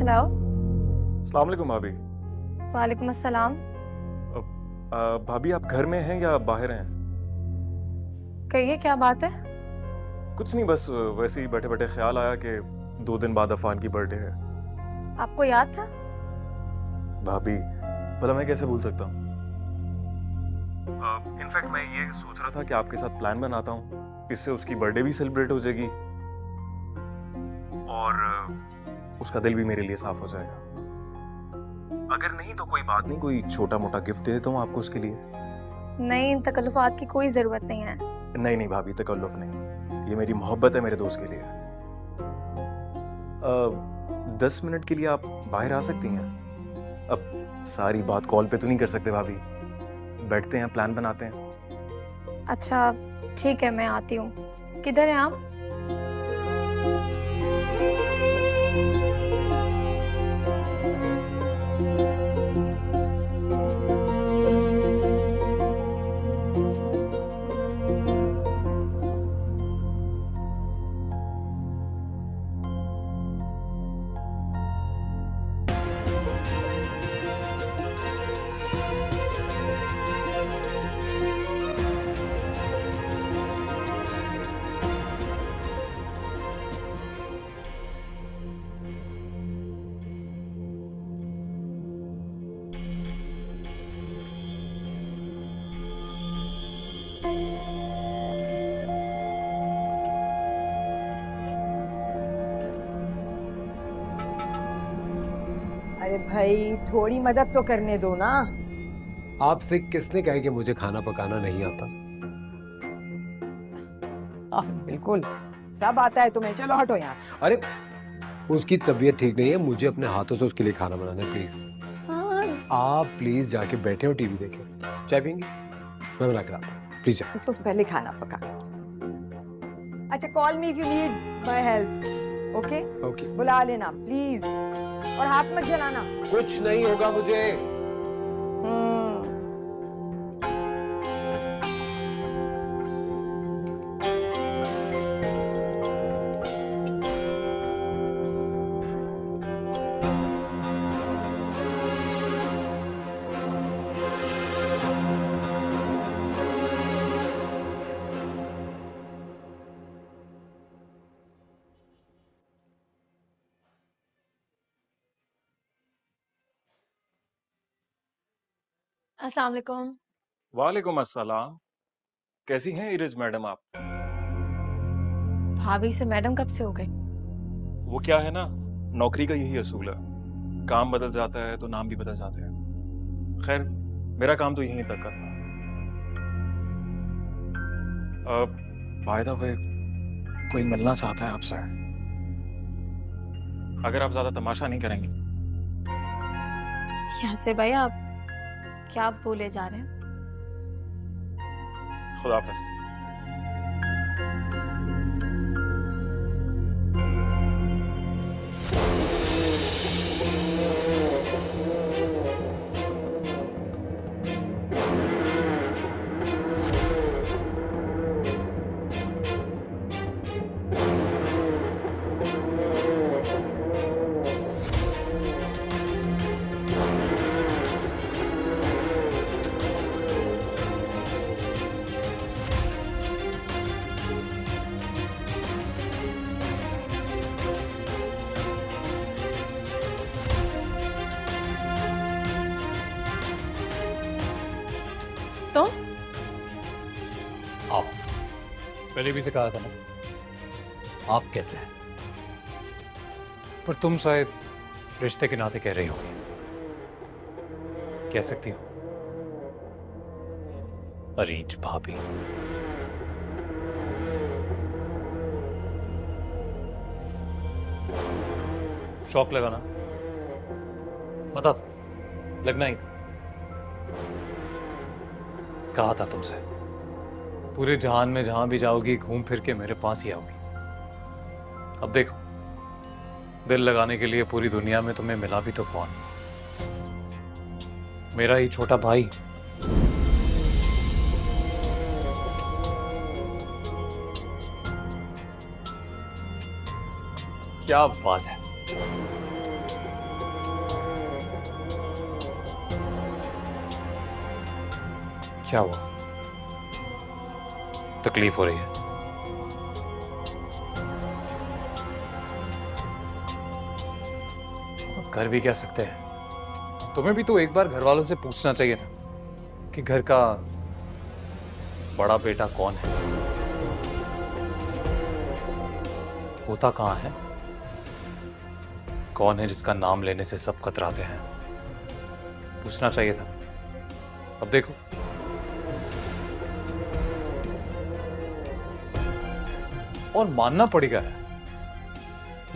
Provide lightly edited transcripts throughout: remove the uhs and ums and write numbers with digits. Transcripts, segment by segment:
Hello. अस्सलाम वालेकुम भाभी। वालेकुम अस्सलाम। भाभी आप घर में हैं या बाहर हैं? कहिए क्या बात है। कुछ नहीं, बस वैसे ही बैठे बैठे ख्याल आया कि 2 दिन बाद अफान की बर्थडे है। आपको याद था? भाभी भला मैं कैसे भूल सकता हूँ। इनफैक्ट मैं ये सोच रहा था कि आपके साथ प्लान बनाता हूँ, इससे उसकी बर्थडे भी सेलिब्रेट हो जाएगी और उसका दिल भी मेरे लिए साफ हो जाएगा। अगर नहीं तो कोई बात नहीं, कोई छोटा मोटा गिफ्ट दे देता हूँ आपको उसके लिए। नहीं, इन तकल्लुफात की कोई जरूरत नहीं है। नहीं नहीं भाभी, तकल्लुफ नहीं, ये मेरी मोहब्बत है मेरे दोस्त के लिए। 10 मिनट के लिए आप बाहर आ सकती हैं? अब सारी बात कॉल पे तो नहीं कर सकते भाभी, बैठते हैं प्लान बनाते हैं। अच्छा ठीक है, मैं आती हूँ। किधर हैं आप? अरे भाई थोड़ी मदद तो करने दो ना। आपसे किसने कहा कि मुझे खाना पकाना नहीं आता? बिल्कुल सब आता है तुम्हें, चलो हटो यहाँ से। अरे उसकी तबीयत ठीक नहीं है, मुझे अपने हाथों से उसके लिए खाना बनाना है। प्लीज हाँ, आप प्लीज जाके बैठे और टीवी देखें। चाय पियेंगे? मैं बना कर आता हूँ, प्लीज जाए। तो पहले खाना पका। अच्छा call me if you need my help. Okay okay, बुला लेना प्लीज, और हाथ मत जलाना। कुछ नहीं होगा मुझे। हम्म, अस्सलाम वालेकुम। वालेकुम अस्सलाम। कैसी हैं इरज मैडम आप? भाभी से मैडम कब से हो गई? वो क्या है ना, नौकरी का यही असूल है, काम बदल जाता है तो नाम भी बदल जाते हैं। खैर मेरा काम तो यहीं तक का था। बाय द वे, कोई मिलना चाहता है आपसे, अगर आप ज्यादा तमाशा नहीं करेंगे। यासिर भाई आप क्या बोले जा रहे हैं? खुदा हाफिज। तो आप पहले भी से कहा था ना, आप कहते हैं, पर तुम शायद रिश्ते के नाते कह रही हो। कह सकती हो अरीज भाभी। शौक लगाना पता था, लगना ही था। कहा था तुमसे, पूरे जहान में जहां भी जाओगी घूम फिर के मेरे पास ही आओगी। अब देखो, दिल लगाने के लिए पूरी दुनिया में तुम्हें मिला भी तो कौन? मेरा ही छोटा भाई। क्या बात है, क्या हुआ? तकलीफ हो रही है? अब कर भी क्या सकते हैं? तुम्हें भी तो एक बार घर वालों से पूछना चाहिए था कि घर का बड़ा बेटा कौन है, होता कहाँ है, कौन है जिसका नाम लेने से सब कतराते हैं। पूछना चाहिए था। अब देखो, और मानना पड़ेगा,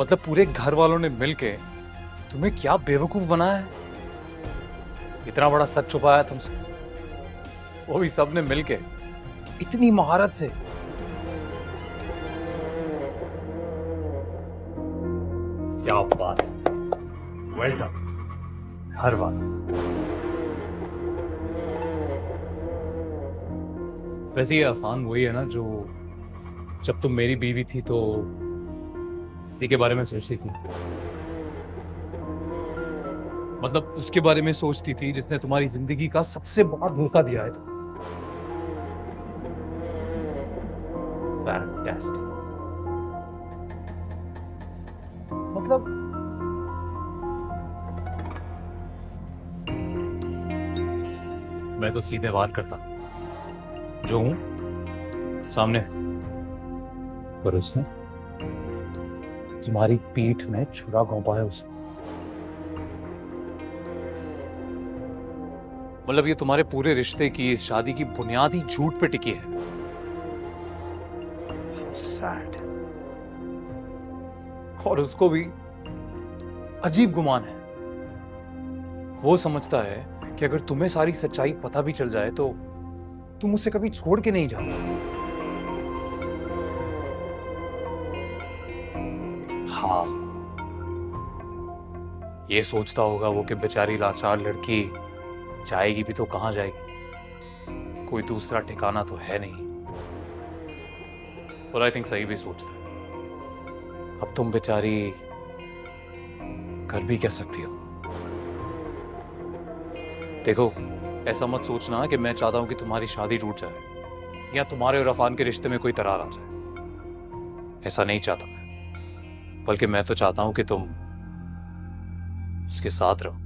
मतलब पूरे घर वालों ने मिलके तुम्हें क्या बेवकूफ बनाया है। इतना बड़ा सच छुपाया तुमसे, वो भी सबने मिलके इतनी महारत से। क्या बात है, वेल डन। हर बात। वैसे ये अफान वही है ना जो जब तुम मेरी बीवी थी तो ये के बारे में सोचती थी, मतलब उसके बारे में सोचती थी जिसने तुम्हारी जिंदगी का सबसे बड़ा धोखा दिया है। फैंटास्टिक। मतलब मैं तो सीधे वार करता जो हूं सामने, पर उसने तुम्हारी पीठ में छुरा घोंपा है उसे। मतलब ये तुम्हारे पूरे रिश्ते की, इस शादी की बुनियाद ही झूठ पे टिकी है। सैड। और उसको भी अजीब गुमान है। वो समझता है कि अगर तुम्हें सारी सच्चाई पता भी चल जाए तो तुम उसे कभी छोड़ के नहीं जाओगे। हाँ, ये सोचता होगा वो कि बेचारी लाचार लड़की जाएगी भी तो कहां जाएगी, कोई दूसरा ठिकाना तो है नहीं। और आई थिंक सही भी सोचता है। अब तुम बेचारी कर भी क्या सकती हो। देखो, ऐसा मत सोचना कि मैं चाहता हूं कि तुम्हारी शादी टूट जाए या तुम्हारे और अफान के रिश्ते में कोई दरार आ जाए। ऐसा नहीं चाहता मैं, बल्कि मैं तो चाहता हूं कि तुम उसके साथ रहो,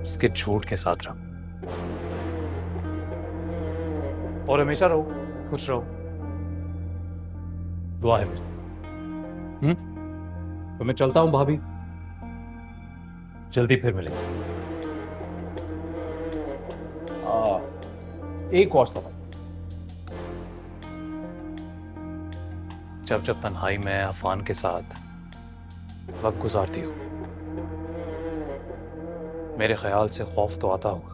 उसके झूठ के साथ रहो, और हमेशा रहो, खुश रहो। दुआ है मेरी। तो मैं चलता हूं भाभी, जल्दी फिर मिलेंगे। एक और सवाल, जब जब तन्हाई में अफान के साथ वक्त गुजारती हो, मेरे ख्याल से खौफ तो आता होगा।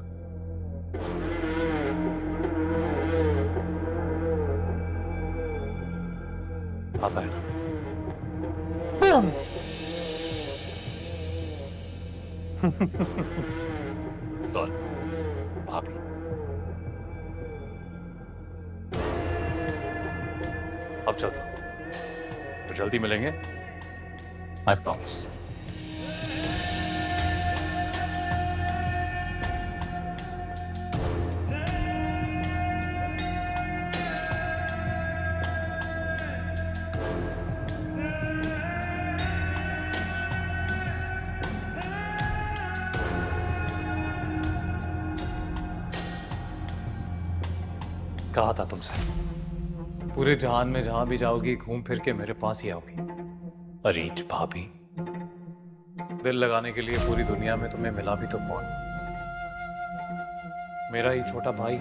आता है ना? सॉरी भाभी। अब चलता हूं, तो जल्दी मिलेंगे, आई प्रॉमिस। कहा था तुमसे, पूरे जहान में जहां भी जाओगी घूम फिर के मेरे पास ही आओगी। अरीज भाभी, दिल लगाने के लिए पूरी दुनिया में तुम्हें मिला भी तो कौन? मेरा ही छोटा भाई।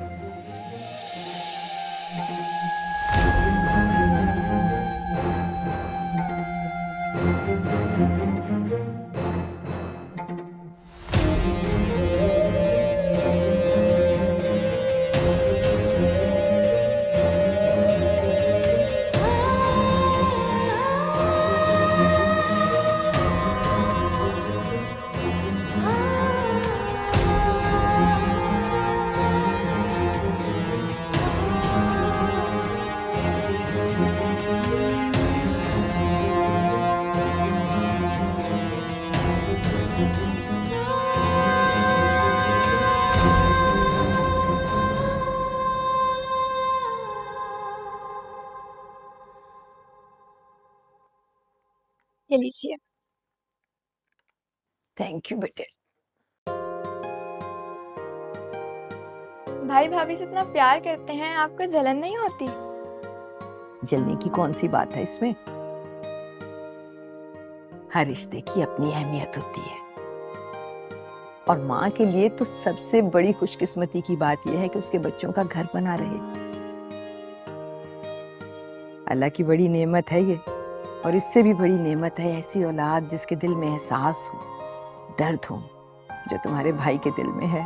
ये लीजिए। थैंक यू बेटे। भाई भाभी से इतना प्यार करते हैं, आपको जलन नहीं होती? जलने की कौन सी बात है इसमें? हर रिश्ते की अपनी अहमियत होती है, और माँ के लिए तो सबसे बड़ी खुशकिस्मती की बात यह है कि उसके बच्चों का घर बना रहे। अल्लाह की बड़ी नेमत है ये, और इससे भी बड़ी नेमत है ऐसी औलाद जिसके दिल में एहसास हो, दर्द हो, जो तुम्हारे भाई के दिल में है।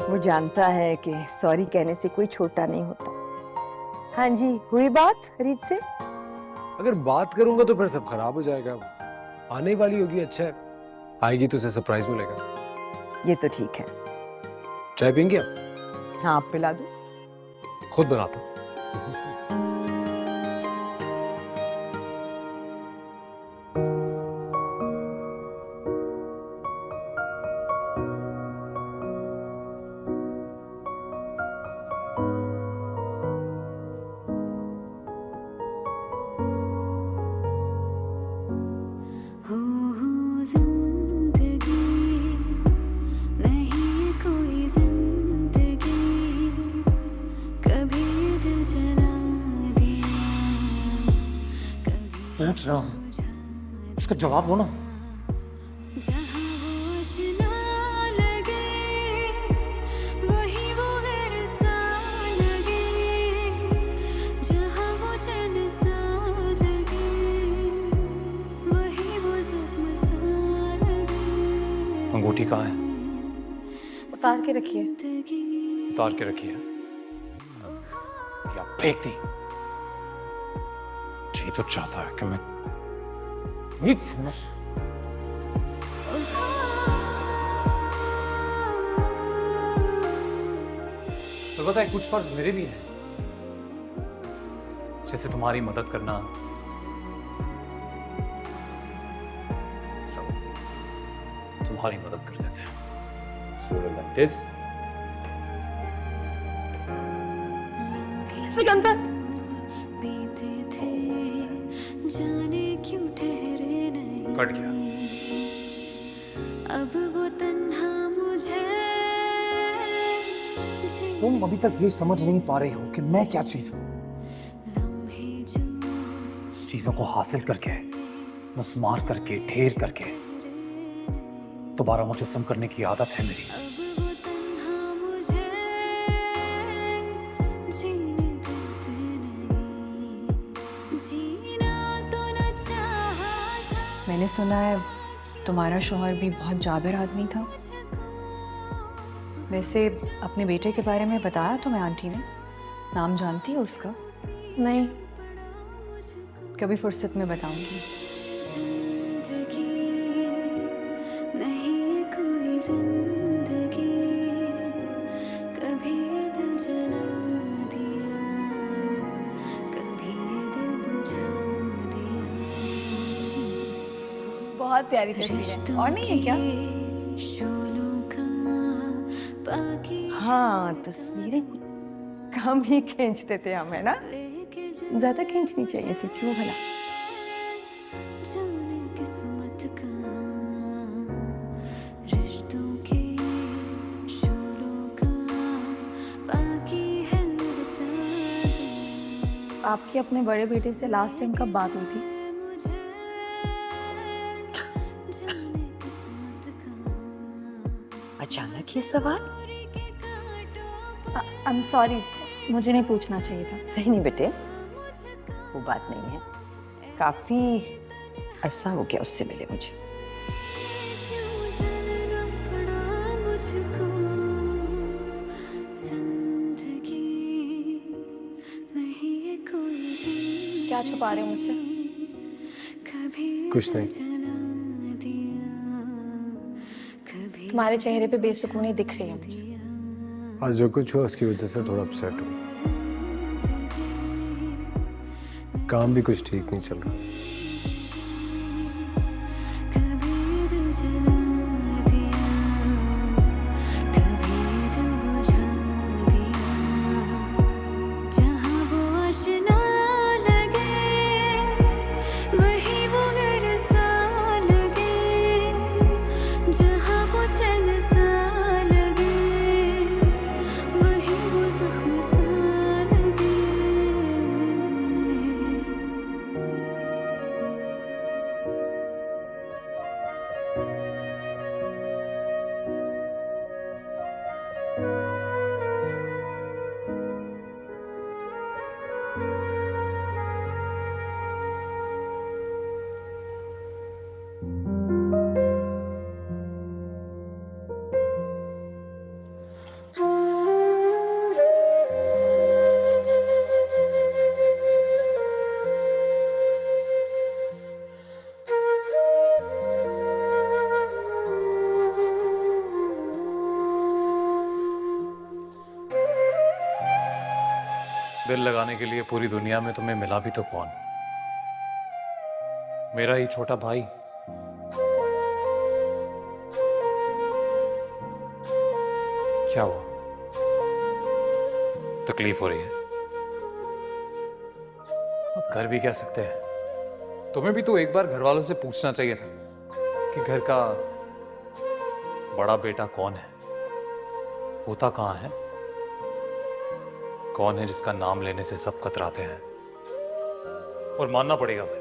वो जानता है कि सॉरी कहने से कोई छोटा नहीं होता। हाँ जी, हुई बात रीत से? अगर बात करूंगा तो फिर सब खराब हो जाएगा। आने वाली होगी, अच्छा है, आएगी तो उसे सरप्राइज मिलेगा। ये तो ठीक है। चाय पियेंगे आप? हाँ, आप पिला दो। खुद बनाता हूं। पूछ रहा हूँ, उसका जवाब हो ना। अंगूठी कहाँ है? उतार के रखिए। उतार के रखी है या फेंक दी? जी तो चाहता है कि मैं तो पता है, कुछ फर्ज मेरे भी हैं, जैसे तुम्हारी मदद करना। चलो तुम्हारी मदद कर देते हैं। like this. सिकंदर, कट गया। अब वो तन्हा मुझे तुम अभी तक ये समझ नहीं पा रही हो कि मैं क्या चीज हूं। चीजों को हासिल करके, मुस्मार करके, ढेर करके दोबारा मुजस्सम करने की आदत है मेरी। मैंने सुना है तुम्हारा शौहर भी बहुत जाबिर आदमी था। वैसे अपने बेटे के बारे में बताया तुम्हें आंटी ने? नाम जानती हो उसका? नहीं। कभी फुर्सत में बताऊंगी। नहीं कोई जिंदगी, कभी ये दिल जला दिया, कभी ये दिल बुझा दिया। बहुत प्यारी तस्वीर है, और नहीं है क्या? हाँ, तस्वीरें कम ही खींचते थे हम, है ना? ज्यादा खींचनी चाहिए थी, क्यों भला? किस्मत का रिश्तों के शोलों का बाकी है बता दो। आपकी अपने बड़े बेटे से लास्ट टाइम कब बात हुई थी? अचानक ये सवाल? आई एम सॉरी, मुझे नहीं पूछना चाहिए था। नहीं बेटे, वो बात नहीं है। काफी अरसा हो गया उससे मिले मुझे। क्या छुपा रहे हो मुझसे? कुछ नहीं। तुम्हारे चेहरे पे बेसुकूनी दिख रही है मुझे। आज जो कुछ हुआ उसकी वजह से थोड़ा अपसेट हूँ। काम भी कुछ ठीक नहीं चल रहा। जहाँ वो आशना दिल लगाने के लिए पूरी दुनिया में तुम्हें मिला भी तो कौन? मेरा ही छोटा भाई। क्या हुआ? तकलीफ हो रही है? अब कर भी क्या सकते हैं? तुम्हें भी तो एक बार घर वालों से पूछना चाहिए था कि घर का बड़ा बेटा कौन है, होता कहाँ है, कौन है जिसका नाम लेने से सब कतराते हैं। और मानना पड़ेगा भाई,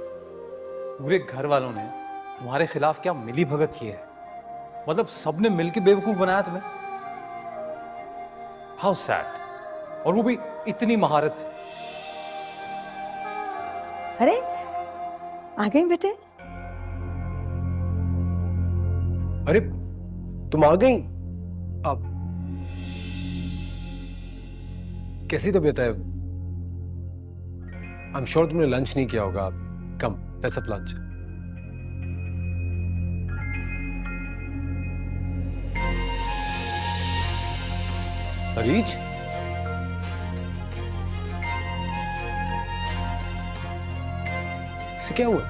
पूरे घर वालों ने तुम्हारे खिलाफ क्या मिली भगत की है। मतलब सबने मिलकर बेवकूफ बनाया तुम्हें। हाउ सैड, और वो भी इतनी महारत से। अरे आ गई बेटे। अरे तुम आ गई? अब कैसी तबीयत है? आई एम श्योर तुमने लंच नहीं किया होगा। कम, लेट्स हैव लंच। अरीज, इसे क्या हुआ?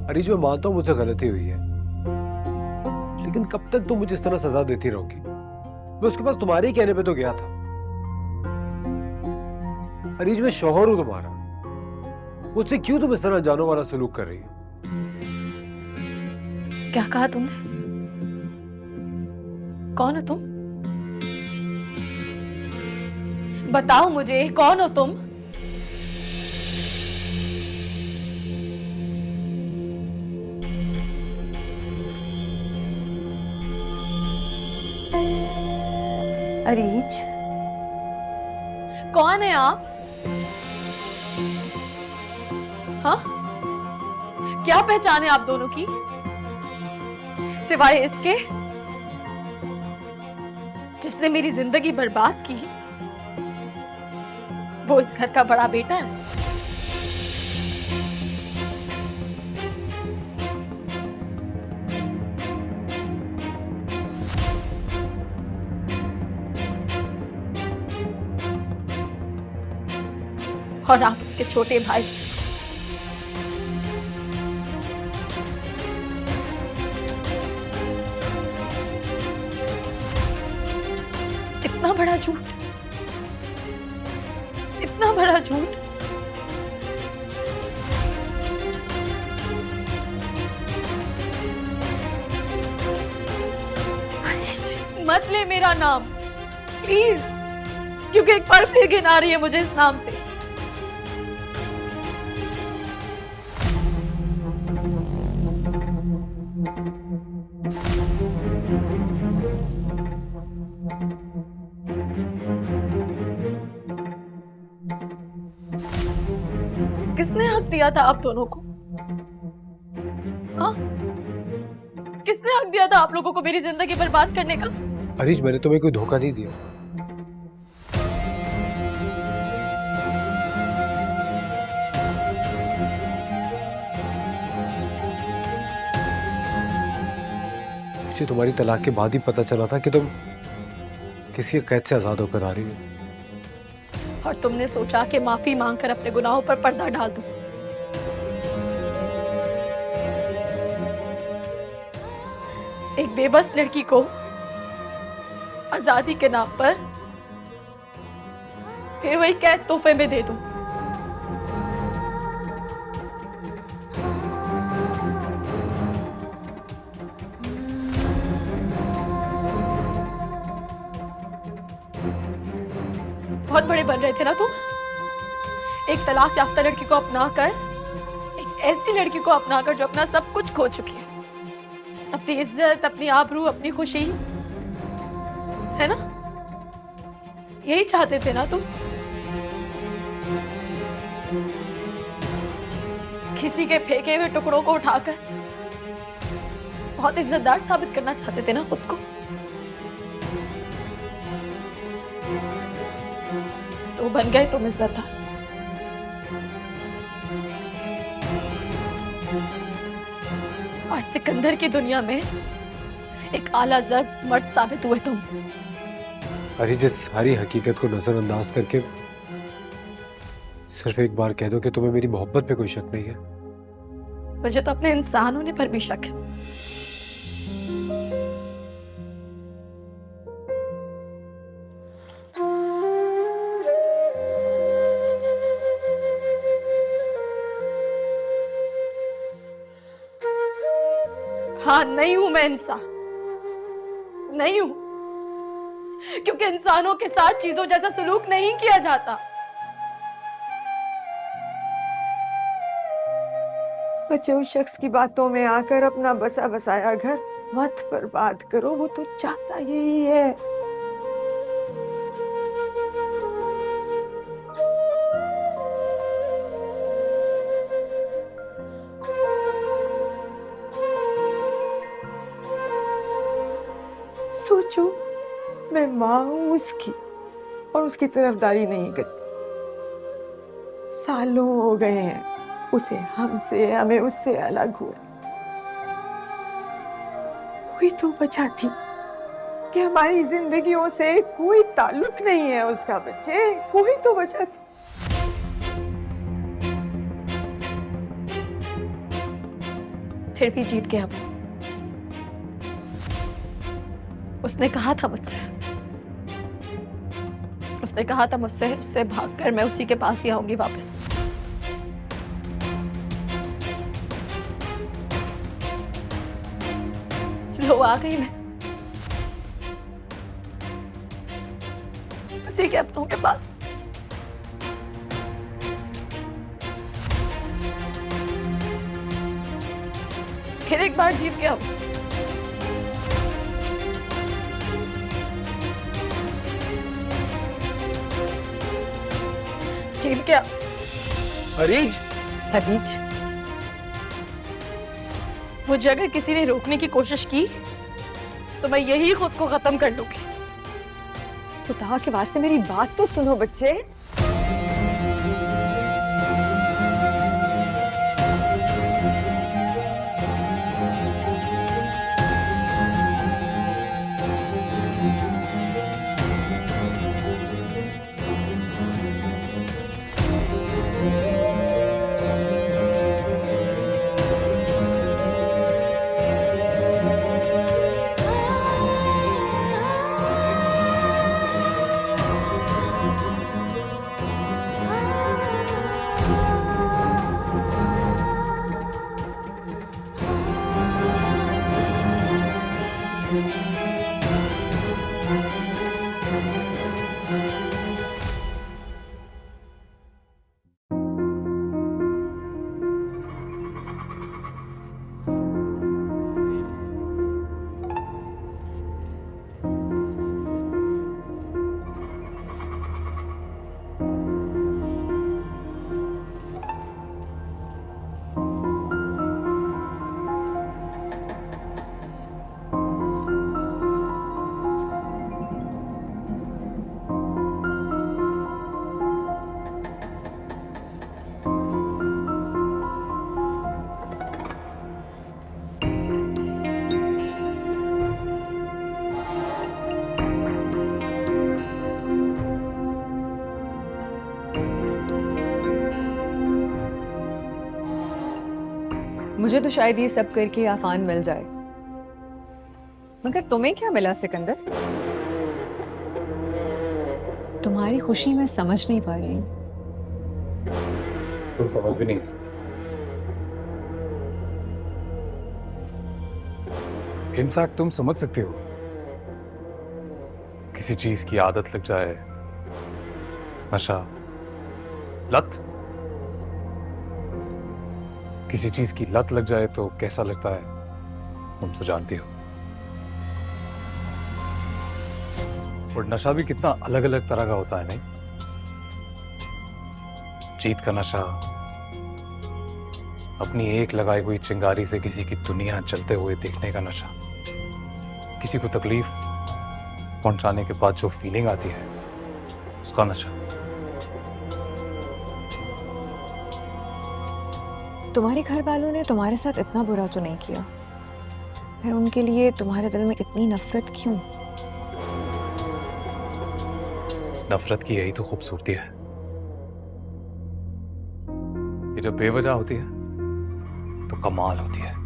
अरीज, मैं मानता हूं मुझसे गलती हुई है, लेकिन कब तक तुम मुझे इस तरह सजा देती रहोगी? मैं उसके पास तुम्हारे ही कहने पे तो गया था। अरीज, मैं शौहर हूं तुम्हारा, मुझसे क्यों तुम इस तरह जानों वाला सलूक कर रही हो? क्या कहा तुमने? कौन हो तुम? बताओ मुझे, कौन हो तुम? अरीज, कौन है आप? हाँ, क्या पहचान है आप दोनों की, सिवाय इसके जिसने मेरी जिंदगी बर्बाद की? वो इस घर का बड़ा बेटा है। और आप उसके छोटे भाई। इतना बड़ा झूठ, इतना बड़ा झूठ। मत ले मेरा नाम प्लीज, क्योंकि एक बार फिर घिन आ रही है मुझे इस नाम से। किसने हक दिया था आप दोनों को? हाँ? किसने हक दिया था आप लोगों को मेरी जिंदगी बर्बाद करने का? अरीज, मैंने तुम्हें कोई धोखा नहीं दिया। मुझे तुम्हारी तलाक के बाद ही पता चला था कि तुम किसी कैद से आजाद होकर आ रही हो। और तुमने सोचा कि माफी मांगकर अपने गुनाहों पर पर्दा डाल दूं। एक बेबस लड़की को आजादी के नाम पर फिर वही कैद तोहफे में दे दूं। बहुत बड़े बन रहे थे ना तुम। एक तलाक याफ्ता लड़की को अपना कर, एक ऐसी लड़की को अपना कर जो अपना सब कुछ खो चुकी है, अपनी इज्जत, अपनी आबरू, अपनी खुशी, है ना? यही चाहते थे ना तुम? किसी के फेंके हुए टुकड़ों को उठाकर बहुत इज्जतदार साबित करना चाहते थे ना खुद को। तो बन गए तुम इज्जतदार। आज सिकंदर की दुनिया में एक आला जर मर्द साबित हुए तुम। अरे जिस सारी हकीकत को नजरअंदाज करके सिर्फ एक बार कह दो कि तुम्हें मेरी मोहब्बत पे कोई शक नहीं है। मुझे तो अपने इंसान होने पर भी शक है। हाँ, नहीं हूं मैं इंसान, नहीं हूं, क्योंकि इंसानों के साथ चीजों जैसा सलूक नहीं किया जाता। बच्चे उस शख्स की बातों में आकर अपना बसा बसाया घर मत बर्बाद करो, वो तो चाहता यही है। सोचो, मैं माँ हूं उसकी और उसकी तरफदारी नहीं करती। सालों हो गए हैं उसे हमसे, हमें उससे अलग हुए। कोई तो बचा थी कि हमारी जिंदगियों से कोई ताल्लुक नहीं है उसका। बच्चे, कोई तो बचा थी। फिर भी जीत गया वो। उसने कहा था मुझसे, उसने कहा था मुझसे, उससे भागकर मैं उसी के पास ही आऊंगी वापस। लो आ गई मैं उसी के अपनों के पास। फिर एक बार जीत गया वो। जीत गया। अरीज, अरीज, मुझे अगर किसी ने रोकने की कोशिश की तो मैं यही खुद को खत्म कर लूंगी। खुदा के वास्ते मेरी बात तो सुनो बच्चे। मुझे तो शायद ये सब करके आफान मिल जाए, मगर तुम्हें क्या मिला सिकंदर? तुम्हारी खुशी मैं समझ नहीं पा रही। तुम समझ भी नहीं सकते। इनफैक्ट तुम समझ सकते हो, किसी चीज की आदत लग जाए, नशा, लत। किसी चीज की लत लग जाए तो कैसा लगता है तुम तो जानती हो। और नशा भी कितना अलग अलग तरह का होता है, नहीं? जीत का नशा, अपनी एक लगाई हुई चिंगारी से किसी की दुनिया जलते हुए देखने का नशा, किसी को तकलीफ पहुंचाने के बाद जो फीलिंग आती है उसका नशा। तुम्हारे घर वालों ने तुम्हारे साथ इतना बुरा तो नहीं किया, फिर उनके लिए तुम्हारे दिल में इतनी नफरत क्यों? नफरत की यही तो खूबसूरती है, ये जब बेवजह होती है तो कमाल होती है।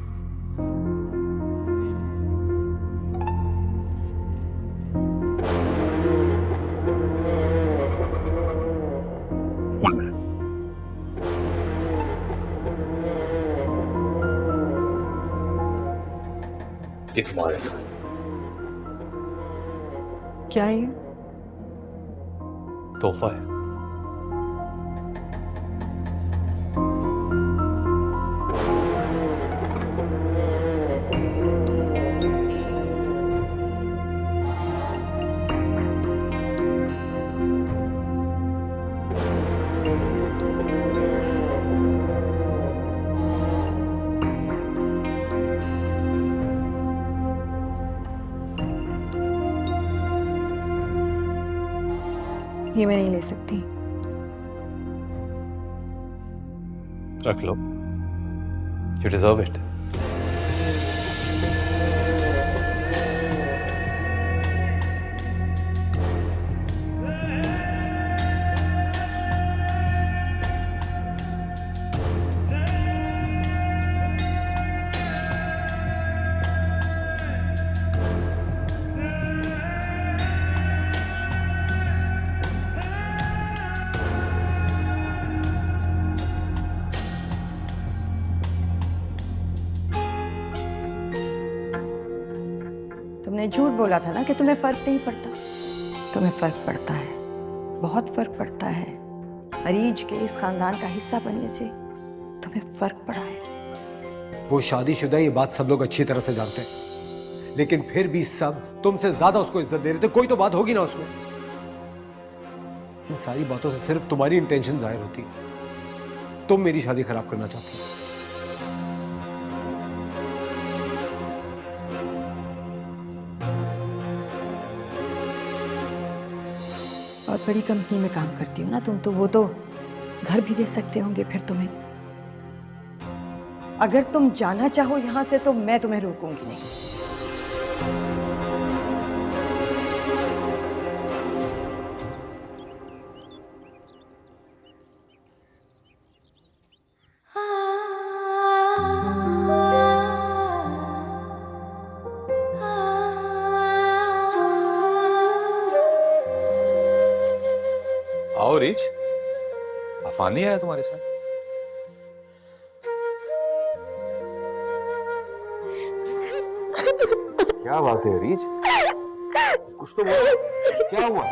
ये तुम्हारे क्या ये? तोहफा है। ये मैं नहीं ले सकती। रख लो, यू डिजर्व इट। तुमने झूठ बोला था ना कि तुम्हें फर्क नहीं पड़ता। तुम्हें फर्क पड़ता है, बहुत फर्क पड़ता है। अरीज के इस खानदान का हिस्सा बनने से तुम्हें फर्क पड़ा है। वो शादीशुदा, ये बात सब लोग अच्छी तरह से जानते हैं, लेकिन फिर भी सब तुमसे ज्यादा उसको इज्जत दे रहे थे। कोई तो बात होगी ना उसमें। इन सारी बातों से सिर्फ तुम्हारी इंटेंशन जाहिर होती है। तुम मेरी शादी खराब करना चाहती हो। बहुत बड़ी कंपनी में काम करती हो ना तुम, तो वो तो घर भी दे सकते होंगे फिर तुम्हें। अगर तुम जाना चाहो यहां से तो मैं तुम्हें रोकूंगी नहीं। आओ रीच, अफान नहीं आया तुम्हारे साथ? क्या बात है रीच, कुछ तो बोलो, क्या हुआ?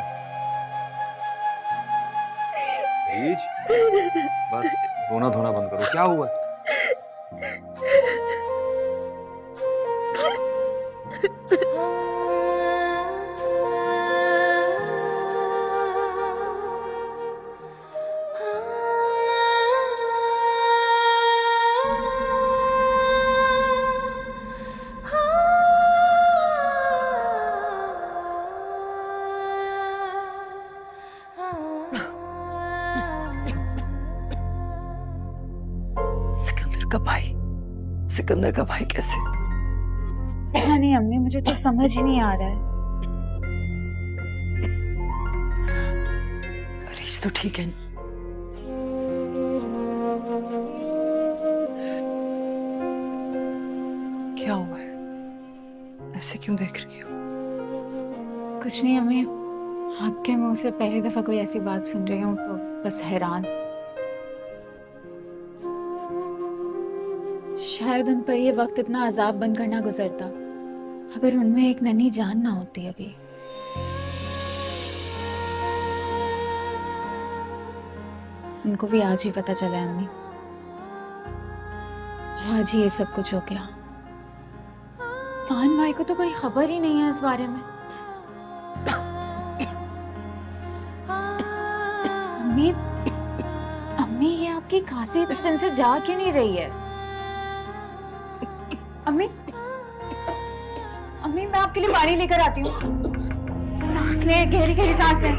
रीच, बस रोना धोना बंद करो, क्या हुआ? सिकंदर का भाई कैसे? पता नहीं अम्मी, मुझे तो समझ ही नहीं आ रहा है। अरीज तो ठीक है। क्या हुआ है? ऐसे क्यों देख रही हो? कुछ नहीं अम्मी, आपके मुंह से पहली दफा कोई ऐसी बात सुन रही हूँ तो बस हैरान। शायद उन पर ये वक्त इतना अजाब बनकर ना गुजरता अगर उनमें एक नन्ही जान ना होती। अभी उनको भी आज ही पता चला है अम्मी, और आज ही ये सब कुछ हो गया। इरफान भाई को तो कोई खबर ही नहीं है इस बारे में। अम्मी, अम्मी ये आपकी खांसी इतने दिन से जा क्यों नहीं रही है? अम्मी, अम्मी मैं आपके लिए पानी लेकर आती हूँ। सांस ले, गहरी गहरी सांस ले।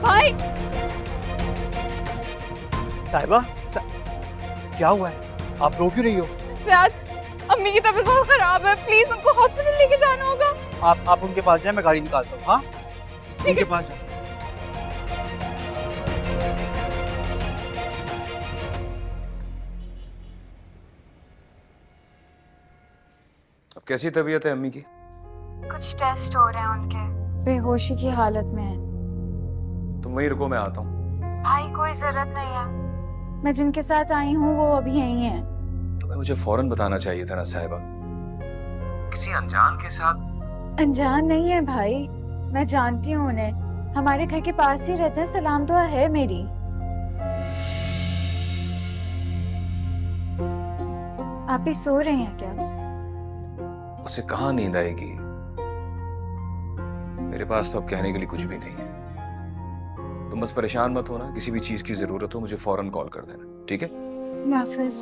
भाई साहिबा क्या हुआ है? आप रो क्यों रही हो? ज़ियाद, अम्मी की तबीयत बहुत खराब है, प्लीज उनको हॉस्पिटल लेके जाना होगा। आप उनके पास जाए, मैं गाड़ी निकालता हूँ। हाँ उनके पास जाओ। अब कैसी तबीयत है अम्मी की? कुछ टेस्ट हो रहे हैं उनके, बेहोशी की हालत में है। तुम वहीं रुको, मैं आता हूँ। भाई कोई जरूरत नहीं है, मैं जिनके साथ आई हूँ वो अभी यहीं हैं। तुम्हें मुझे फौरन बताना चाहिए था ना साहिबा, किसी अनजान के साथ। अनजान नहीं है भाई, मैं जानती हूँ उन्हें, हमारे घर के पास ही रहते हैं, सलाम दुआ है मेरी। आप भी सो रहे हैं क्या? उसे कहाँ नींद आएगी? मेरे पास तो अब कहने के लिए कुछ भी नहीं है। तुम बस परेशान मत होना, किसी भी चीज की जरूरत हो मुझे फौरन कॉल कर देना, ठीक है? नाफिस।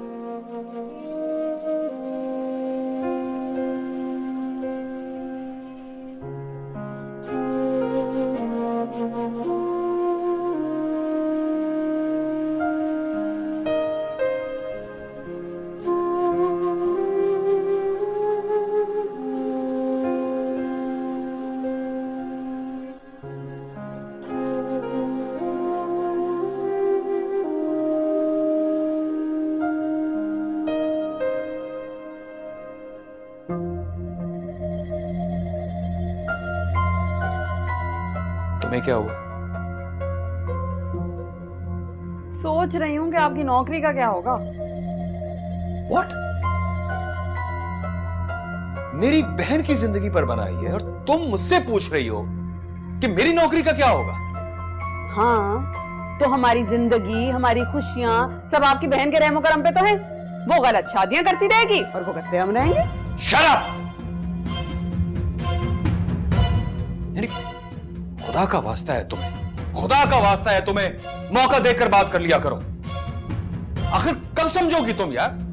तुम्हें क्या हुआ? सोच रही हूँ कि आपकी नौकरी का क्या होगा। What? मेरी बहन की जिंदगी पर बनाई है और तुम मुझसे पूछ रही हो कि मेरी नौकरी का क्या होगा? हाँ तो हमारी जिंदगी, हमारी खुशियाँ सब आपकी बहन के रहमो करम पे तो है। वो गलत शादियां करती रहेगी और वो करते हम रहेंगे। Shut up! यानी खुदा का वास्ता है तुम्हें, खुदा का वास्ता है तुम्हें, मौका देकर बात कर लिया करो। आखिर कब समझोगी तुम यार?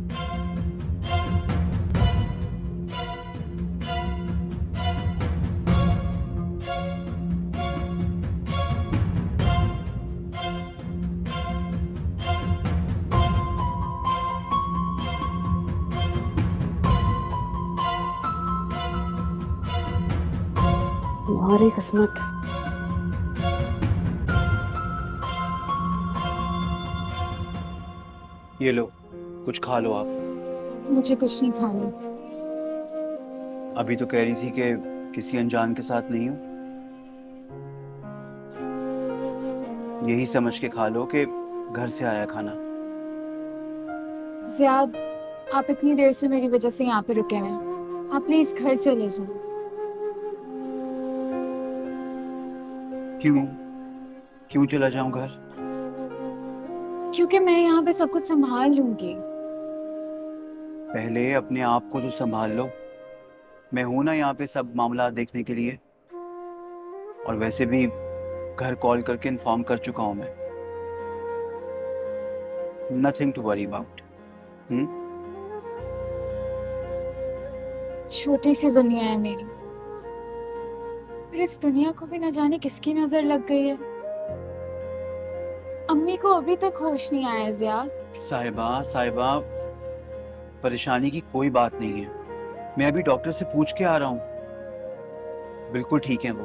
तुम्हारी किस्मत। ये लो, कुछ खा लो आप। मुझे कुछ नहीं खाना। अभी तो कह रही थी कि किसी अनजान के साथ नहीं हो। यही समझ के खा लो कि घर से आया खाना। ज़ियाद, आप इतनी देर से मेरी वजह से यहाँ पे रुके हुए हैं, आप प्लीज घर चले जाओ। क्यों? क्यों चला जाऊं घर? क्योंकि मैं यहाँ पे सब कुछ संभाल लूंगी। पहले अपने आप को तो संभाल लो। मैं हूं ना यहाँ पे सब मामला देखने के लिए। और वैसे भी घर कॉल करके इन्फॉर्म कर चुका हूं मैं। Nothing to worry about. छोटी सी दुनिया है मेरी, फिर इस दुनिया को भी न जाने किसकी नजर लग गई है। अम्मी को अभी तक होश नहीं आया ज़ियाद। साहिबा परेशानी की कोई बात नहीं है। मैं अभी डॉक्टर से पूछ के आ रहा हूँ। बिल्कुल ठीक है वो।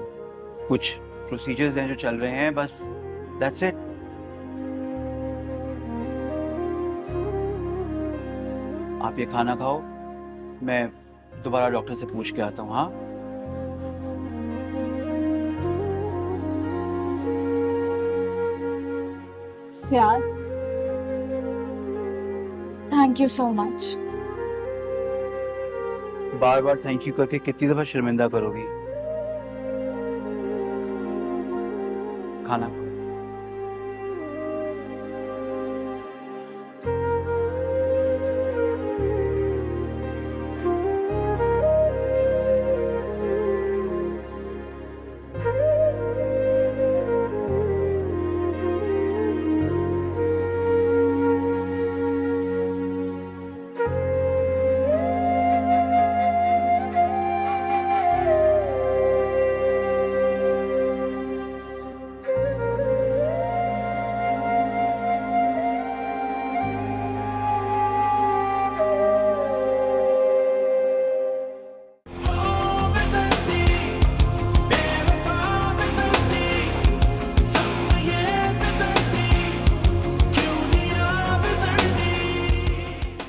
कुछ प्रोसीजर्स हैं जो चल रहे हैं, बस दैट्स इट। आप ये खाना खाओ, मैं दोबारा डॉक्टर से पूछ के आता हूँ। हाँ थैंक्स यार, thank you so much. Bar bar thank you करके कितनी दफा शर्मिंदा करोगी? खाना